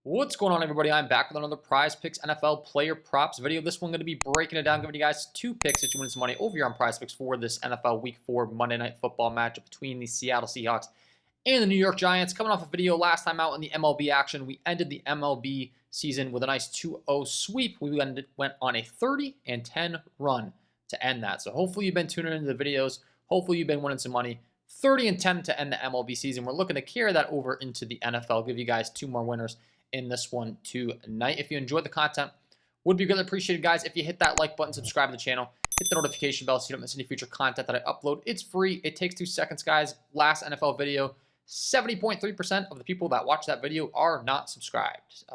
What's going on, everybody? I'm back with another Prizepicks NFL player props video. This one going to be breaking it down, giving you guys two picks that you win some money over here on Prizepicks for this NFL Week 4 Monday Night Football matchup between the Seattle Seahawks and the New York Giants. Coming off a video last time out in the MLB action, we ended the MLB season with a nice 2-0 sweep. We went on a 30-10 run to end that. So hopefully you've been tuning into the videos. Hopefully you've been winning some money. 30-10 to end the MLB season. We're looking to carry that over into the NFL. Give you guys two more winners in this one tonight. If you enjoyed the content, would be greatly appreciated, guys, if you hit that like button, subscribe to the channel, hit the notification bell so you don't miss any future content that I upload. It's free. It takes 2 seconds, guys. Last NFL video, 70.3% of the people that watch that video are not subscribed.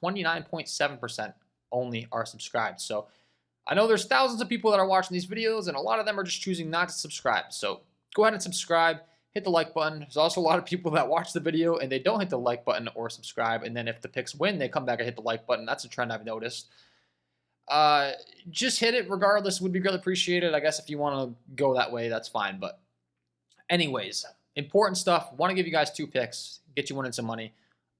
29.7% only are subscribed. So I know there's thousands of people that are watching these videos, and a lot of them are just choosing not to subscribe. So go ahead and subscribe. Hit the like button. There's also a lot of people that watch the video and they don't hit the like button or subscribe. And then if the picks win, they come back and hit the like button. That's a trend I've noticed. Just hit it regardless. Would be greatly appreciated. I guess if you want to go that way, that's fine. But anyways, important stuff. Want to give you guys two picks. Get you winning some money.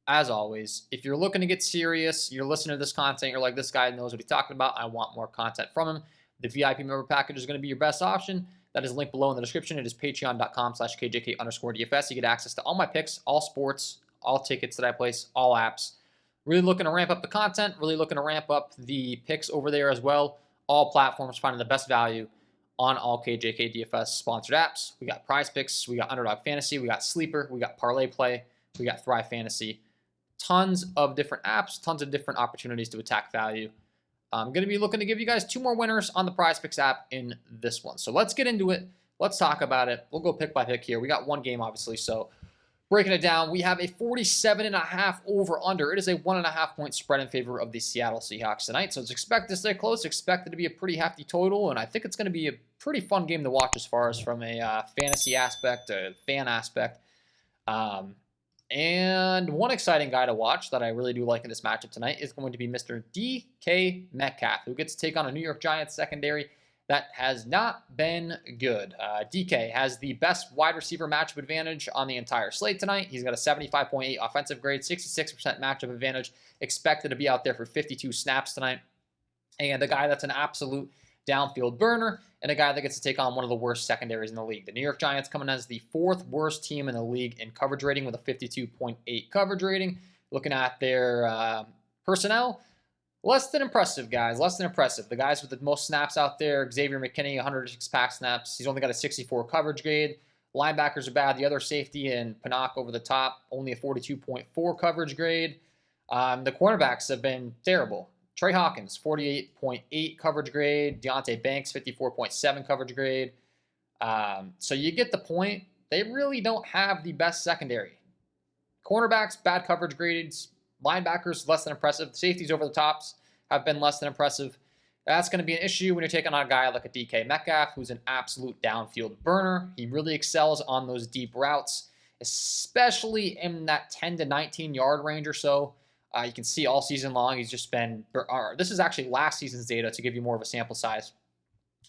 As always, if you're looking to get serious, you're listening to this content, you're like, this guy knows what he's talking about. I want more content from him. The VIP member package is going to be your best option. That is linked below in the description. It is patreon.com/KJK_DFS. You get access to all my picks, all sports, all tickets that I place, all apps. Really looking to ramp up the content, really looking to ramp up the picks over there as well. All platforms finding the best value on all KJK DFS sponsored apps. We got Prizepicks, we got Underdog Fantasy, we got Sleeper, we got Parlay Play, we got Thrive Fantasy. Tons of different apps, tons of different opportunities to attack value. I'm going to be looking to give you guys two more winners on the Prizepicks app in this one. So let's get into it. Let's talk about it. We'll go pick by pick here. We got one game, obviously, so breaking it down, we have a 47.5 over-under. It is a 1.5 point spread in favor of the Seattle Seahawks tonight, so it's expected to stay close. Expected to be a pretty hefty total, and I think it's going to be a pretty fun game to watch as far as from a fantasy aspect, a fan aspect. And one exciting guy to watch that I really do like in this matchup tonight is going to be Mr. DK Metcalf, who gets to take on a New York Giants secondary that has not been good. DK has the best wide receiver matchup advantage on the entire slate tonight. He's got a 75.8 offensive grade, 66% matchup advantage, expected to be out there for 52 snaps tonight. And a guy that's an absolute downfield burner, and a guy that gets to take on one of the worst secondaries in the league. The New York Giants coming as the 4th worst team in the league in coverage rating with a 52.8 coverage rating. Looking at their personnel, less than impressive, guys. Less than impressive. The guys with the most snaps out there, Xavier McKinney, 106 pack snaps. He's only got a 64 coverage grade. Linebackers are bad. The other safety and Pinnock over the top, only a 42.4 coverage grade. The cornerbacks have been terrible. Trey Hawkins, 48.8 coverage grade. Deonte Banks, 54.7 coverage grade. So you get the point. They really don't have the best secondary. Cornerbacks, bad coverage grades. Linebackers, less than impressive. Safeties over the tops have been less than impressive. That's going to be an issue when you're taking on a guy like a DK Metcalf, who's an absolute downfield burner. He really excels on those deep routes, especially in that 10 to 19 yard range or so. You can see all season long, he's just been, this is actually last season's data to give you more of a sample size.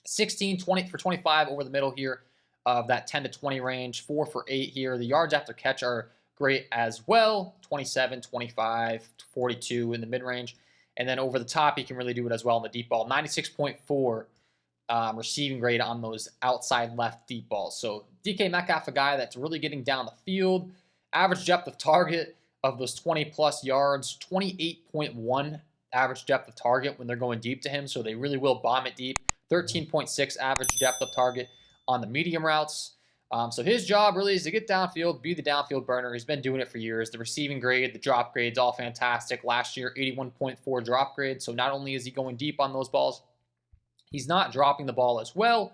16, 20 for 25 over the middle here of that 10 to 20 range, 4 for 8 here. The yards after catch are great as well, 27, 25, 42 in the mid-range. And then over the top, he can really do it as well in the deep ball. 96.4 receiving grade on those outside left deep balls. So DK Metcalf, a guy that's really getting down the field. Average depth of target of those 20-plus yards, 28.1 average depth of target when they're going deep to him, so they really will bomb it deep. 13.6 average depth of target on the medium routes. So his job really is to get downfield, be the downfield burner. He's been doing it for years. The receiving grade, the drop grade's all fantastic. Last year, 81.4 drop grade, so not only is he going deep on those balls, he's not dropping the ball as well.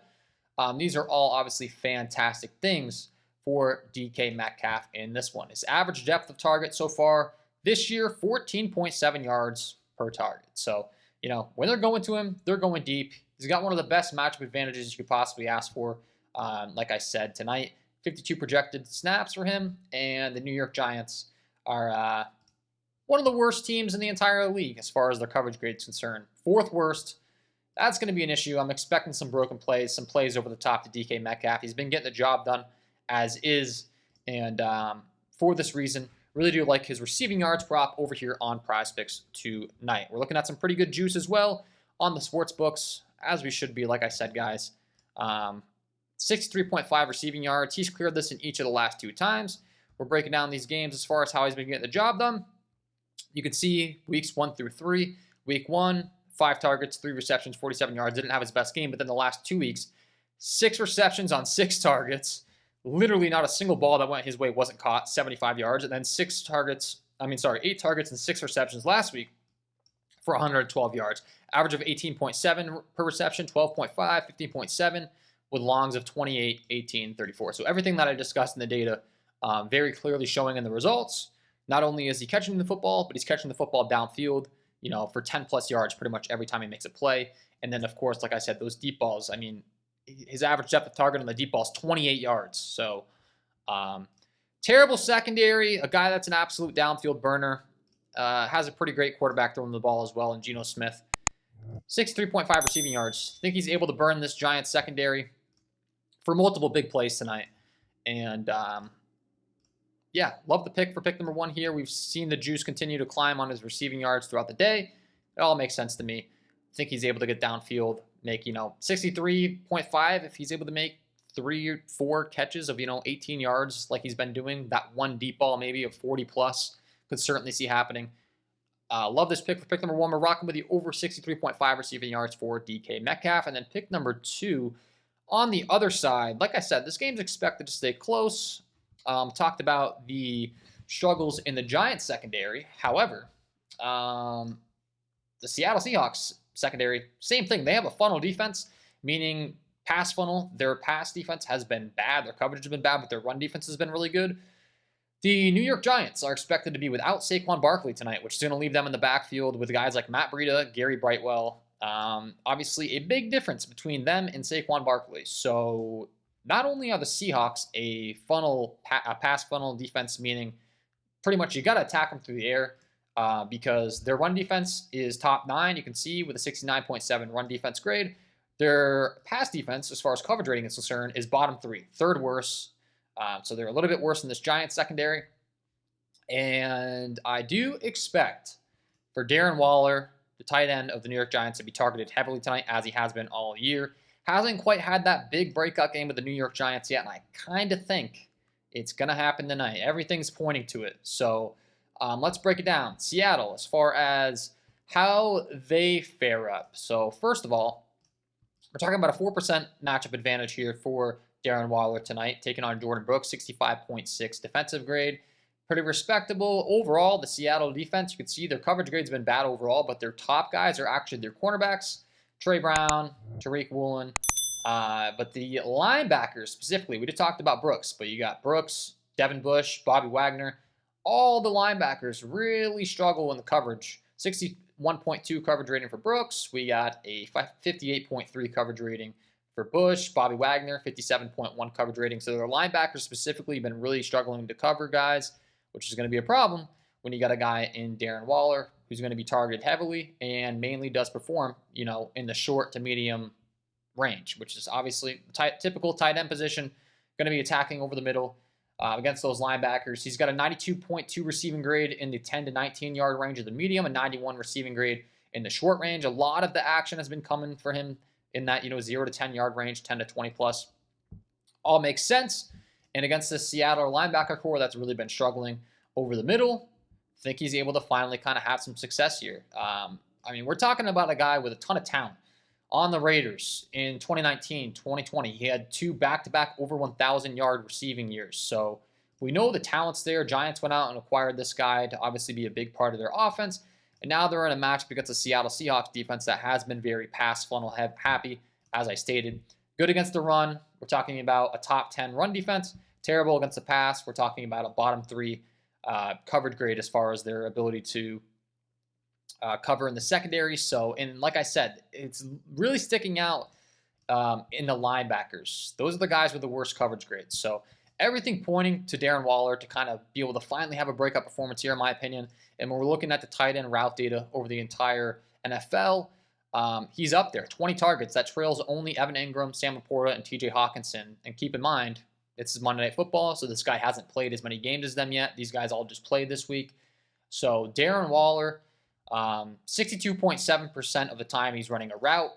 These are all obviously fantastic things for DK Metcalf in this one. His average depth of target so far this year, 14.7 yards per target. So, you know, when they're going to him, they're going deep. He's got one of the best matchup advantages you could possibly ask for. Like I said, tonight, 52 projected snaps for him, and the New York Giants are one of the worst teams in the entire league as far as their coverage grade is concerned. 4th worst. That's going to be an issue. I'm expecting some broken plays, some plays over the top to DK Metcalf. He's been getting the job done as is, and for this reason, Really do like his receiving yards prop over here on Prizepicks tonight. We're looking at some pretty good juice as well on the sports books, as we should be, like I said, guys. 63.5 receiving yards. He's cleared this in each of the last 2 times. We're breaking down these games as far as how he's been getting the job done. You can see weeks 1 through 3. Week 1, 5 targets, 3 receptions, 47 yards. Didn't have his best game, but then the last 2 weeks, 6 receptions on 6 targets. Literally not a single ball that went his way wasn't caught, 75 yards. And then 8 targets and 6 receptions last week for 112 yards. Average of 18.7 per reception, 12.5, 15.7, with longs of 28, 18, 34. So everything that I discussed in the data very clearly showing in the results. Not only is he catching the football, but he's catching the football downfield, for 10-plus yards pretty much every time he makes a play. And then, of course, like I said, those deep balls, his average depth of target on the deep ball is 28 yards. So, terrible secondary, a guy that's an absolute downfield burner. Has a pretty great quarterback throwing the ball as well in Geno Smith. 63.5 receiving yards. I think he's able to burn this Giants secondary for multiple big plays tonight. And, yeah, love the pick for pick number 1 here. We've seen the juice continue to climb on his receiving yards throughout the day. It all makes sense to me. I think he's able to get downfield, make, 63.5 if he's able to make 3 or 4 catches of, 18 yards like he's been doing. That one deep ball maybe of 40-plus could certainly see happening. Love this pick for pick number 1. We're rocking with the over 63.5 receiving yards for DK Metcalf. And then pick number 2 on the other side. Like I said, this game's expected to stay close. Talked about the struggles in the Giants secondary. However, the Seattle Seahawks secondary, same thing. They have a funnel defense, meaning pass funnel. Their pass defense has been bad. Their coverage has been bad, but their run defense has been really good. The New York Giants are expected to be without Saquon Barkley tonight, which is going to leave them in the backfield with guys like Matt Breida, Gary Brightwell. Obviously, a big difference between them and Saquon Barkley. So not only are the Seahawks a pass funnel defense, meaning pretty much you got to attack them through the air because their run defense is top 9, you can see, with a 69.7 run defense grade. Their pass defense, as far as coverage rating is concerned, is bottom 3, third worst. So they're a little bit worse than this Giants secondary. And I do expect for Darren Waller, the tight end of the New York Giants, to be targeted heavily tonight, as he has been all year. Hasn't quite had that big breakout game with the New York Giants yet, and I kind of think it's going to happen tonight. Everything's pointing to it. So let's break it down. Seattle, as far as how they fare up. So first of all, we're talking about a 4% matchup advantage here for Darren Waller tonight, taking on Jordan Brooks, 65.6 defensive grade. Pretty respectable. Overall, the Seattle defense, you can see their coverage grade's been bad overall, but their top guys are actually their cornerbacks, Trey Brown, Tariq Woolen. But the linebackers specifically, we just talked about Brooks, but you got Brooks, Devin Bush, Bobby Wagner. All the linebackers really struggle in the coverage. 61.2 coverage rating for Brooks. We got a 58.3 coverage rating for Bush. Bobby Wagner, 57.1 coverage rating. So their linebackers specifically have been really struggling to cover guys, which is going to be a problem when you got a guy in Darren Waller who's going to be targeted heavily and mainly does perform, in the short to medium range, which is obviously typical tight end position, going to be attacking over the middle against those linebackers. He's got a 92.2 receiving grade in the 10 to 19 yard range of the medium, a 91 receiving grade in the short range. A lot of the action has been coming for him in that 0 to 10 yard range, 10 to 20 plus. All makes sense. And against the Seattle linebacker core that's really been struggling over the middle, I think he's able to finally kind of have some success here. We're talking about a guy with a ton of talent. On the Raiders in 2019, 2020, he had 2 back-to-back over 1,000-yard receiving years. So we know the talent's there. Giants went out and acquired this guy to obviously be a big part of their offense. And now they're in a match against the Seattle Seahawks defense that has been very pass funnel happy, as I stated. Good against the run. We're talking about a top 10 run defense. Terrible against the pass. We're talking about a bottom 3 coverage grade as far as their ability to cover in the secondary. So, and like I said, it's really sticking out in the linebackers. Those are the guys with the worst coverage grades. So everything pointing to Darren Waller to kind of be able to finally have a breakout performance here, in my opinion. And when we're looking at the tight end route data over the entire NFL, he's up there. 20 targets. That trails only Evan Ingram, Sam Laporta, and TJ Hawkinson. And keep in mind, This is Monday Night Football, so this guy hasn't played as many games as them yet. These guys all just played this week. So Darren Waller, 62.7% of the time he's running a route.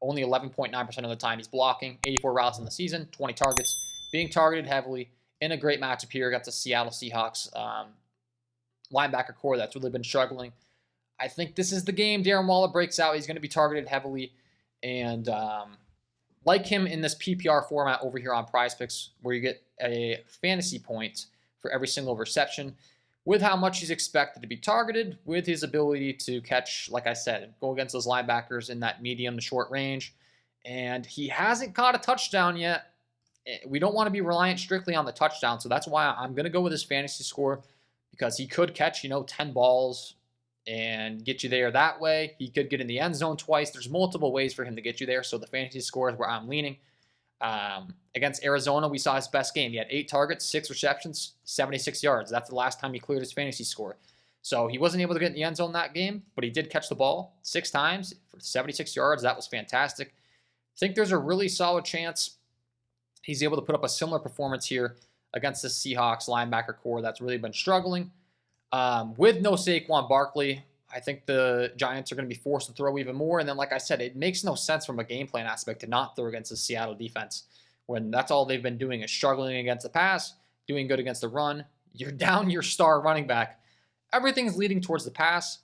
Only 11.9% of the time he's blocking. 84 routes in the season, 20 targets. Being targeted heavily in a great matchup here against the Seattle Seahawks linebacker core that's really been struggling. I think this is the game Darren Waller breaks out. He's going to be targeted heavily. And like him in this PPR format over here on Prizepicks, where you get a fantasy point for every single reception, with how much he's expected to be targeted, with his ability to catch, like I said, go against those linebackers in that medium to short range. And he hasn't caught a touchdown yet. We don't want to be reliant strictly on the touchdown, so that's why I'm going to go with his fantasy score, because he could catch, 10 balls and get you there that way. He could get in the end zone twice. There's multiple ways for him to get you there, so the fantasy score is where I'm leaning. Against Arizona, we saw his best game. He had 8 targets, 6 receptions, 76 yards. That's the last time he cleared his fantasy score. So he wasn't able to get in the end zone that game, but he did catch the ball 6 times for 76 yards. That was fantastic. I think there's a really solid chance he's able to put up a similar performance here against the Seahawks linebacker core that's really been struggling. With no Saquon Barkley, I think the Giants are going to be forced to throw even more. And then, like I said, it makes no sense from a game plan aspect to not throw against the Seattle defense when that's all they've been doing is struggling against the pass, doing good against the run. You're down your star running back. Everything's leading towards the pass.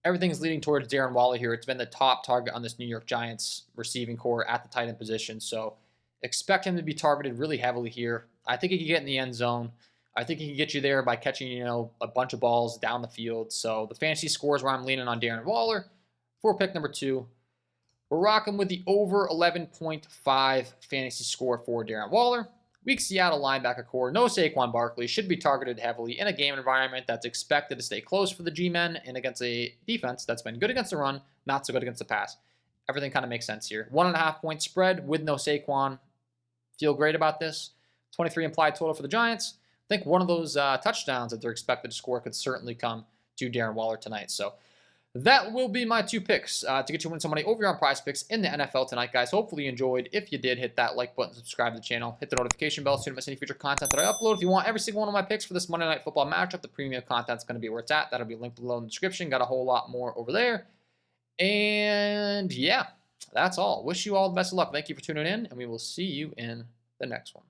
Everything's leading towards Darren Waller here. It's been the top target on this New York Giants receiving core at the tight end position. So expect him to be targeted really heavily here. I think he can get in the end zone. I think he can get you there by catching, a bunch of balls down the field. So the fantasy scores where I'm leaning on Darren Waller for pick number 2. We're rocking with the over 11.5 fantasy score for Darren Waller. Weak Seattle linebacker core, no Saquon Barkley, should be targeted heavily in a game environment that's expected to stay close for the G-men and against a defense that's been good against the run, not so good against the pass. Everything kind of makes sense here. 1.5 point spread with no Saquon. Feel great about this. 23 implied total for the Giants. I think one of those touchdowns that they're expected to score could certainly come to Darren Waller tonight. So that will be my 2 picks to get you win some money over here on Prizepicks in the NFL tonight, guys. Hopefully you enjoyed. If you did, hit that like button, subscribe to the channel, hit the notification bell so you don't miss any future content that I upload. If you want every single one of my picks for this Monday Night Football matchup, the premium content's going to be where it's at. That'll be linked below in the description. Got a whole lot more over there. And yeah, that's all. Wish you all the best of luck. Thank you for tuning in, and we will see you in the next one.